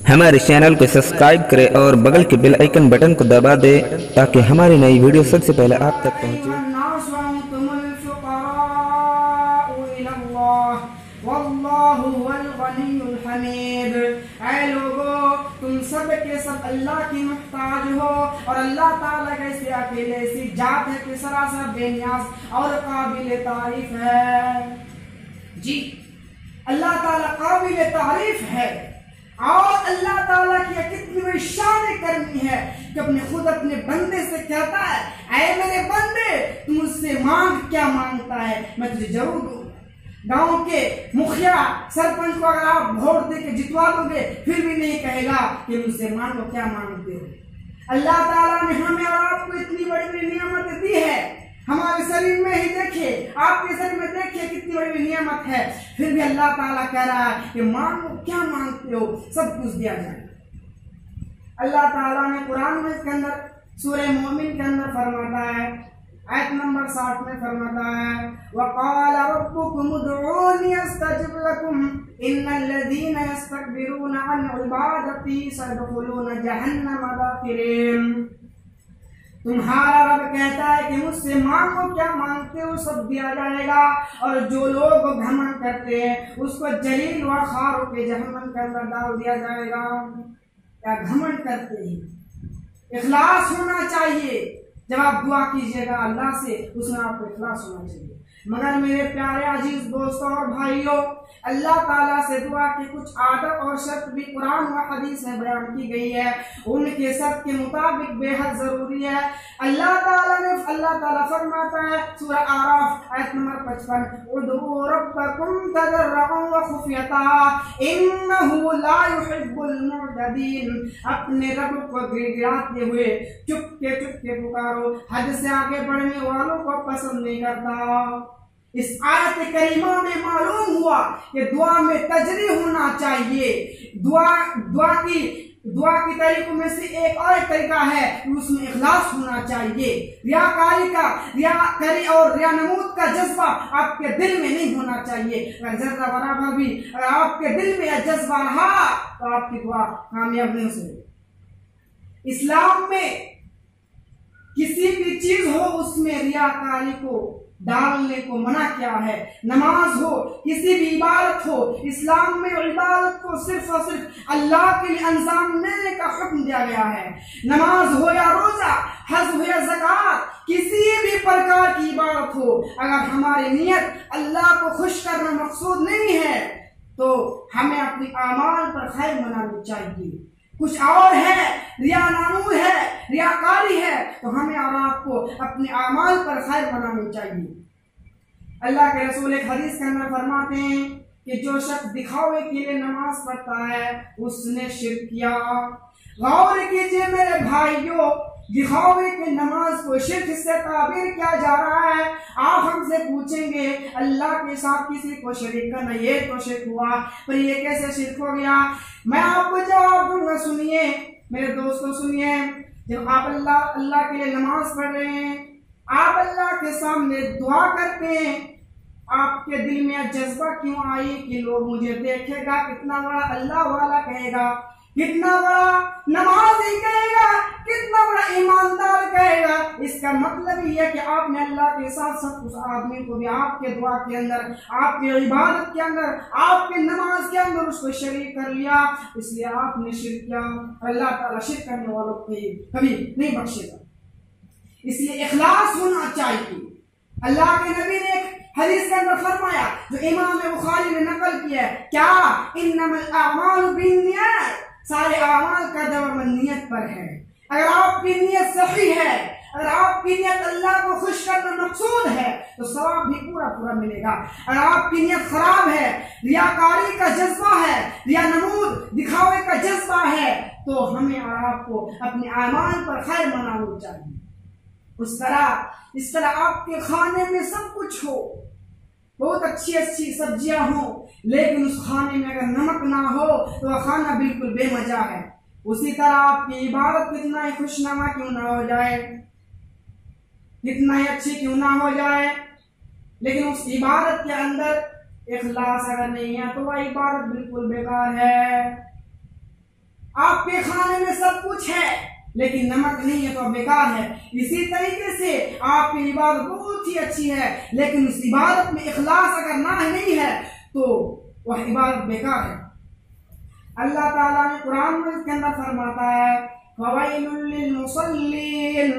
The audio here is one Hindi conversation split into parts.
हमारे चैनल को सब्सक्राइब करें और बगल के बेल आइकन बटन को दबा दें ताकि हमारी नई वीडियो सबसे पहले आप तक पहुंचे। ऐ लोगों, तुम सब के सब अल्लाह की मुहताज हो और अल्लाह ताला कैसे अकेले ऐसी जात है कि सरासर बेनियाज और काबिल तारीफ है। जी, अल्लाह ताला काबिल तारीफ है और अल्लाह ताला की कितनी बड़ी शान करनी है कि अपने खुद अपने बंदे से कहता है, ऐ मेरे बंदे, तुम मुझसे मांग, क्या मांगता है मैं तुझे जरूर दूंगा। गांव के मुखिया सरपंच को अगर आप वोट दे के जितवा दोगे फिर भी नहीं कहेगा कि मुझसे मांगो, क्या मांगते हो। अल्लाह ताला ने हमें और आपको इतनी बड़ी बड़ी नियामत दी है। हमारे शरीर में ही देखिए, आपके शरीर में देखिए कितनी बड़ी नियामत है, फिर भी अल्लाह ताला कह रहा है कि मांगो, क्या मांगते हो, सब कुछ दिया जाए। अल्लाह ताला ने कुरान में इसके अंदर सूरह मोमिन के अंदर फरमाता है, आयत नंबर 60 में फरमाता है, वक़ाल रब्बुकुम उदऊनी अस्तजिब लकुम इन्नल लज़ीना यस्तकबिरूना अन इबादती सयदखुलूना जहन्नम दाखिरीन। तुम्हारा रब कहता है कि मुझसे मांगो, क्या मांगते हो, सब दिया जाएगा, और जो लोग घमंड करते हैं उसको जलील व खार के जहन्नम के अंदर डाल दिया जाएगा। क्या घमंड करते हैं। इखलास होना चाहिए जब आप दुआ कीजिएगा अल्लाह से, उसमें आपको इखलास होना चाहिए। मगर मेरे प्यारे अजीज दोस्तों और भाइयों, अल्लाह ताला से दुआ की कुछ आदत और शर्त भी कुरान व हदीस में बयान की गई है, उनके शर्त के मुताबिक बेहद जरूरी है। अल्लाह ताला फरमाता है सूरह आराफ आयत नंबर 55, उदू रब्बकुम तदर्रुअन व खुफियता इन्नहु ला युहिब्बुल मुअ्तदीन। अपने रब को गिड़गिड़ाते हुए चुपके पुकारो, हद से आगे बढ़ने वालों को पसंद नहीं करता। इस आयत करीमा में मालूम हुआ कि दुआ में तजरी होना चाहिए। दुआ की तरीकों में से एक और तरीका है कि उसमें इखलास होना चाहिए। रियाकारी और रियानमूद का जज्बा आपके दिल में नहीं होना चाहिए। अगर जज्बा बराबर भी अगर आपके दिल में यह जज्बा रहा तो आपकी दुआ कामयाब नहीं हो सकती। इस्लाम में किसी भी चीज हो उसमें रियाकारी को डालने को मना किया है। नमाज हो, किसी भी इबादत हो, इस्लाम में इबादत को सिर्फ और सिर्फ अल्लाह के लिए अंजाम देने का हुक्म दिया गया है। नमाज हो या रोजा, हज हो या ज़कात, किसी भी प्रकार की इबादत हो, अगर हमारी नियत अल्लाह को खुश करना मकसूद नहीं है तो हमें अपनी आमाल पर खैर मनानी चाहिए। कुछ और है, रियानामूद है, रियाकारी है, तो हमें और आपको अपने आमाल पर खैर मनानी चाहिए। अल्लाह के रसूल एक हदीस के अंदर फरमाते हैं कि जो शख्स दिखावे के लिए नमाज पढ़ता है उसने शिर्क किया। गौर कीजिए मेरे भाइयों, दिखावे के नमाज को शिर्क से ताबीर किया जा रहा है। आप हमसे पूछेंगे अल्लाह के साथ किसी को शरीक करना, ये तो शिर्क हुआ, पर ये कैसे शिर्क हो गया। मैं आपको जवाब दूंगा, सुनिए मेरे दोस्तों, सुनिए। जब आप अल्लाह के लिए नमाज पढ़ रहे हैं, आप अल्लाह के सामने दुआ करते हैं, आपके दिल में जज्बा क्यों आई कि लोग मुझे देखेगा, कितना बड़ा अल्लाह वाला कहेगा, कितना बड़ा नमाजी कहेगा, कितना बड़ा ईमानदार कहेगा। इसका मतलब ये है कि आपने अल्लाह के साथ सब उस आदमी को भी आपके दुआ के अंदर, आपके इबादत के अंदर, आपके नमाज के अंदर उसको शरीक कर लिया, इसलिए आपने शिर्क किया। अल्लाह ताला शिर्क करने वालों को कभी नहीं बख्शेगा। इसलिए इखलास होना चाहिए। अल्लाह के नबी ने एक हदीस के अंदर फरमाया जो इमाम बुखारी ने नकल किया है, क्या इन्नमल अमालु बिन्नियात, सारे अमाल का दामन नियत पर है। अगर आपकी नियत सही है, अगर आपकी नियत अल्लाह को खुश करना मकसूद है तो सवाब भी पूरा मिलेगा। अगर आपकी नियत खराब है, रियाकारी का जज्बा है, रियानमूद दिखावे का जज्बा है, तो हमें और आपको अपने आमाल पर खैर मनानी चाहिए। इस तरह आपके खाने में सब कुछ हो, बहुत अच्छी सब्जियां हो, लेकिन उस खाने में अगर नमक ना हो तो वह खाना बिल्कुल बेमजा है। उसी तरह आपकी इबादत कितना ही खुशनुमा क्यों ना हो जाए, कितना ही अच्छी क्यों ना हो जाए, लेकिन उस इबादत के अंदर इखलास अगर नहीं है तो वह इबादत बिल्कुल बेकार है। आपके खाने में सब कुछ है लेकिन नमक नहीं है तो बेकार है। इसी तरीके से आपकी इबादत बहुत ही अच्छी है लेकिन उस इबादत में इखलास अगर ना नहीं है तो वह इबादत बेकार है। अल्लाह ताला ने कुरान में इसके अंदर फरमाता है फवैलुल लिल मुसल्लीन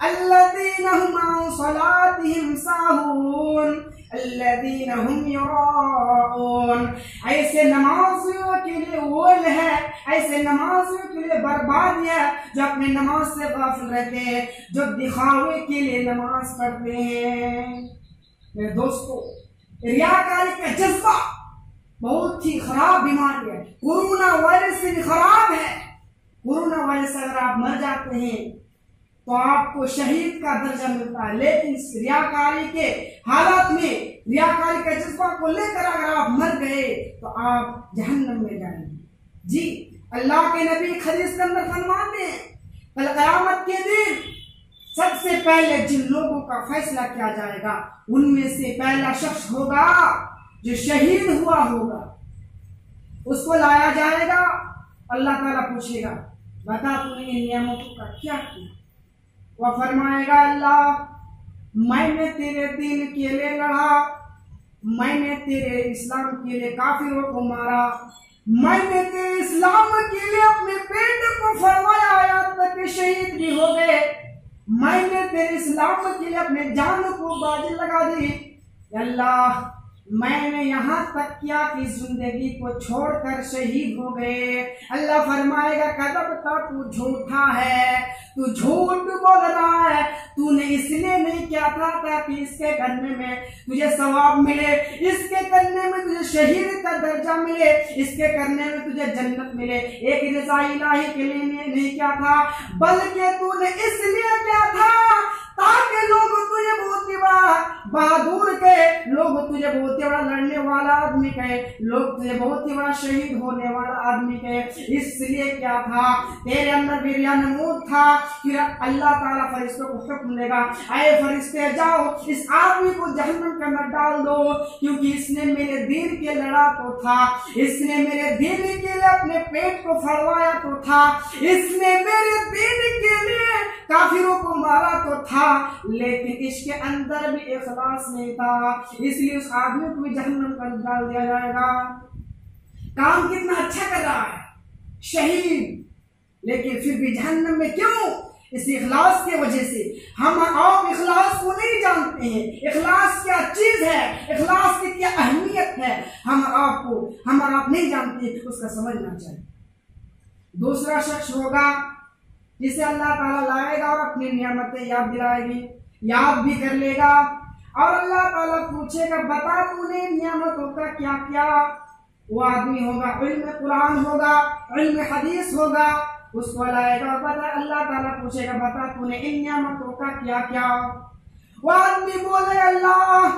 अल्लज़ीना हुम अन सलातिहिम साहून अल्लज़ीना हुम युराऊन। ऐसे नमाजियों के लिए वोल है, ऐसे नमाजियों के लिए बर्बादी है जो अपने नमाज से गाफिल रहते हैं, जो दिखावे के लिए नमाज पढ़ते हैं। मेरे दोस्तों, रियाकारी का जज्बा बहुत ही खराब बीमारी है, कोरोना वायरस से भी खराब है। कोरोना वायरस से अगर आप मर जाते हैं तो आपको शहीद का दर्जा मिलता है, लेकिन रियाकारी के हालात में, रियाकारी का जज्बा को लेकर अगर आप मर गए तो आप जहन्नम में जाएंगे। जी, अल्लाह के नबी हदीस के अंदर फरमाते हैं कल क़यामत के दिन सबसे पहले जिन लोगों का फैसला किया जाएगा उनमें से पहला शख्स होगा जो शहीद हुआ होगा। उसको लाया जाएगा, अल्लाह ताला पूछेगा बता तूने इन नियामतों का क्या किया। वह फरमाएगा अल्लाह मैंने तेरे दीन के लिए लड़ा, मैंने तेरे इस्लाम के लिए काफिरों को मारा, मैंने तेरे इस्लाम के लिए अपने पेट को फरमाया यहाँ तक कि शहीद भी हो गए, मैंने तेरे इस्लाम के लिए अपने जान को बाजी लगा दी। अल्लाह मैंने यहाँ तक किया कि जिंदगी को छोड़कर शहीद हो गए। अल्लाह फरमाएगा कदबता तू झूठा है, तू झूठ बोल रहा है, तूने इसलिए नहीं किया था ताकि इसके करने में तुझे सवाब मिले, इसके करने में तुझे शहीद का दर्जा मिले, इसके करने में तुझे जन्नत मिले। एक रज़ा इलाही के लिए नहीं किया था बल्कि तूने इसलिए किया था ताकि लोग तुझे बहुत ही बहादुर के, लोग तुझे बहुत ही बड़ा लड़ने वाला आदमी कहे, लोग तुझे बहुत ही बड़ा शहीद होने वाला आदमी कहे, इसलिए क्या था तेरे अंदर भी रिया नमूद था। फिर अल्लाह ताला फरिश्तों को हुक्म देगा आए फरिश्ते जाओ इस आदमी को जहन्नम के अंदर डाल दो, क्योंकि इसने मेरे दीन के लड़ा तो था, इसने मेरे दीन के लिए अपने पेट को फड़वाया तो था, इसने मेरे दीन के लिए काफिरों को मारा तो था, लेकिन इसके अंदर भी इखलास नहीं था, इसलिए उस आदमी को भी जहन्नम पर डाल दिया जाएगा। काम कितना अच्छा कर रहा है, शहीद, लेकिन फिर भी जहन्नम में क्यों? इस इखलास की वजह से। हम आप इखलास को नहीं जानते हैं, इखलास क्या चीज है, इखलास की क्या अहमियत है, हम आप नहीं जानते, उसका समझना चाहिए। दूसरा शख्स होगा जिसे अल्लाह ताला लाएगा और अपनी नियामतें याद दिलाएगी, याद भी कर लेगा और अल्लाह ताला पूछेगा बता तूने नियामतों का क्या क्या। वो आदमी होगा इल्म कुरान होगा, इल्म हदीस होगा, उसको लाएगा और बता, अल्लाह ताला पूछेगा बता तूने इन नियामतों का क्या क्या। वो आदमी बोले अल्लाह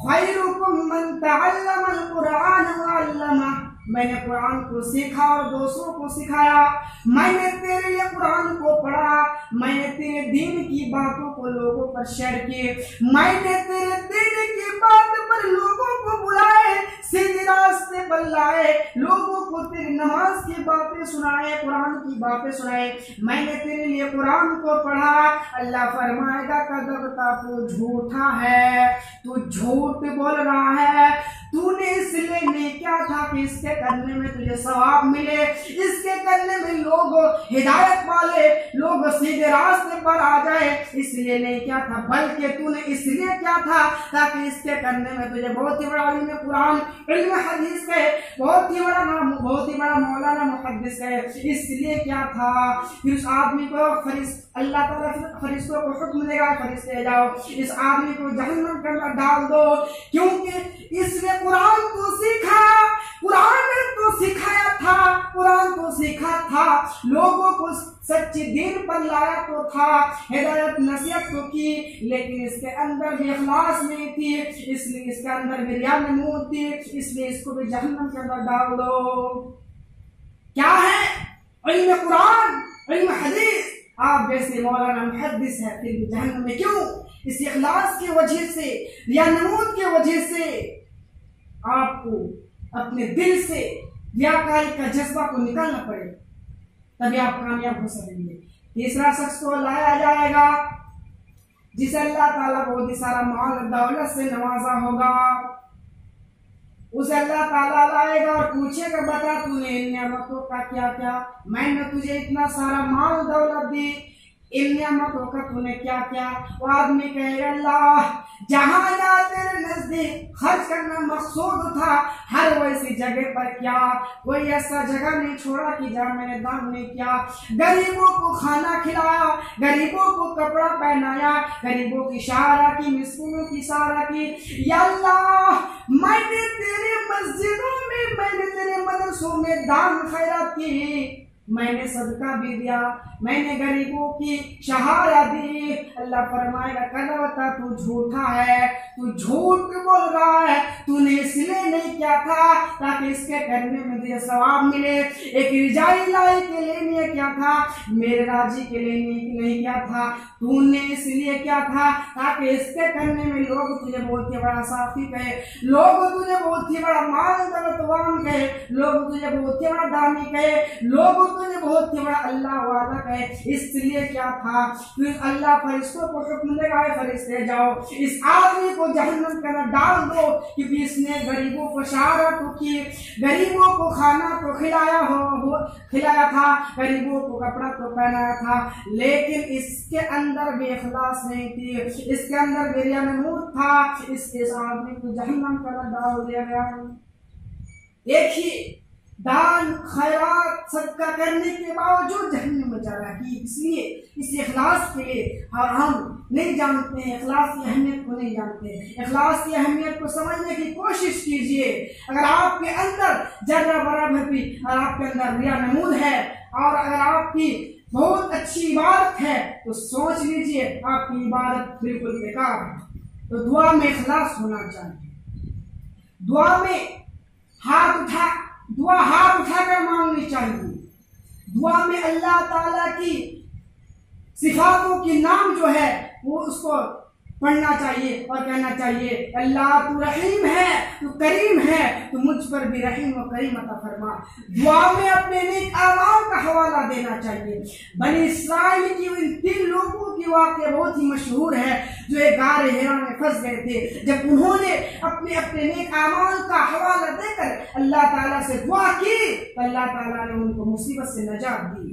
खैरुकुम मन तअल्लमल कुरान व अल्लमा, मैंने कुरान को सीखा और दूसरों को सिखाया, मैंने तेरे लिए कुरान को पढ़ा, मैंने तेरे दीन की बातों को लोगों पर शेयर किए, मैंने तेरे दीन की बात पर लोगों को बुलाए, सीधे रास्ते पर लाए, लोगों को तेरी नमाज की बातें सुनाए, कुरान की बातें सुनाए, मैंने तेरे लिए कुरान को पढ़ा। अल्लाह फरमाएगा कदबता तू झूठा है, तू झूठ बोल रहा है, तूने इसलिए नहीं किया था कि इसके करने में तुझे सवाब मिले, इसके करने में लोग हिदायत वाले लोग सीधे रास्ते पर आ जाए, इसलिए नहीं किया था, बल्कि तूने इसलिए किया था ताकि इसके करने में तुझे बहुत ही बड़ा इल्म कुरान, इल्म हदीस है, बहुत ही बड़ा मौलाना मुहद्दिस है, इसलिए क्या था। फिर उस आदमी को अल्लाह ताला फरिश्तों को हुक्म देगा फरिश्ते जाओ इस आदमी को जहन्नम के अंदर डाल दो, क्योंकि इसने कुरान को सीखा, कुरान ने तो सिखाया था, कुरान को सीखा था, लोगों को सच्ची दीन पर लाया तो था, हिदायत नसीहत तो की, लेकिन इसके अंदर भी इखलास नहीं थी, इसलिए इसके अंदर भी रिया नमूद थी, इसलिए इसको भी जहन्नम के अंदर डाल दो। क्या है? इल्म कुरान, इल्म हदीस, आप जैसे मौलाना मुहद्दिस है, फिर भी जहन्नम में क्यों? इस इखलास की वजह से, रिया नमूद की वजह से आपको अपने दिल से रियाकारी का जज्बा को निकालना पड़े, तभी आप कामयाब हो सकेंगे। तीसरा शख्स को लाया जाएगा जिसे अल्लाह ताला बहुत ही सारा माल दौलत से नवाजा होगा। उसे अल्लाह ताला लाएगा और पूछेगा, बता तूने इन नियामतों का क्या क्या, मैंने तुझे इतना सारा माल दौलत दी, इन नियामतों का तूने क्या क्या। वो आदमी कहेगा, अल्लाह जहां जहां तेरे नजदीक खर्च करना मकसूद था, हर वैसी जगह पर क्या, कोई ऐसा जगह नहीं छोड़ा कि जहां मैंने दान नहीं किया। गरीबों को खाना खिलाया, गरीबों को कपड़ा पहनाया, गरीबों की सहारा की, मिस्किनों की सहारा की। या अल्लाह, मैंने तेरे मस्जिदों में, मैंने तेरे मदरसों में दान खैरात की, मैंने सदका भी दिया, मैंने गरीबों की सहारा दी। अल्लाह फरमाएगा, कलवता तू झूठा है, तू झूठ बोल रहा है, तूने इसलिए नहीं किया था ताकि इसके करने में तुझे सवाब मिले। एक रिजाई लाई के लिए क्या था, मेरे राजी के लिए नहीं किया था, तूने इसलिए क्या था ताकि इसके करने में लोग तुझे बहुत ही बड़ा साफी कहे, लोग तुझे बहुत ही बड़ा माल दौलतवान कहे, लोग तुझे बहुत ही बड़ा दानी कहे, लोग तुझे बहुत ही बड़ा अल्लाह वाला कहे। इसलिए क्या था, फिर अल्लाह फरिश्तों को हुक्म देगा, फरिश्ते जाओ इस आदमी को जहन्नम के अंदर डाल दो, क्योंकि इसने गरीबों को सहारा तो की, गरीबों को खाना तो खिलाया था, गरीबों को कपड़ा तो पहनाया था, लेकिन इसके अंदर भी इखलास नहीं थी, इसके अंदर बेरिया नमूद था, इसके आदमी को जहन्नम के अंदर डाल दिया गया। देखिए, दान खैरात सदका करने के बावजूद जहन्नम में जा रहा है। इसलिए इस इखलास के लिए, और हम नहीं जानते हैं, इखलास की अहमियत को नहीं जानते हैं। इखलास की अहमियत को समझने की कोशिश कीजिए। अगर आपके अंदर जर्रा बराबर भी, और आपके अंदर रिया नमूद है, और अगर आपकी बहुत अच्छी इबादत है, तो सोच लीजिए आपकी इबादत बिल्कुल बेकार है। तो दुआ में इखलास होना चाहिए। दुआ में हाथ उठाकर मांगनी चाहिए। दुआ में अल्लाह ताला की सिफातों की नाम जो है वो उसको पढ़ना चाहिए और कहना चाहिए, अल्लाह तू रहीम है, तू करीम है, तू मुझ पर भी रहीम और करीम अता फरमा। दुआ में अपने नेक आमाल का हवाला देना चाहिए। बनी इस्राइल की उन 3 लोगों की वाक़या बहुत ही मशहूर है, जो एक गार हिरा में फंस गए थे। जब उन्होंने अपने अपने नेक आमाल का हवाला देकर अल्लाह ताला से दुआ की, तो अल्लाह ताला ने उनको मुसीबत से नजात दी।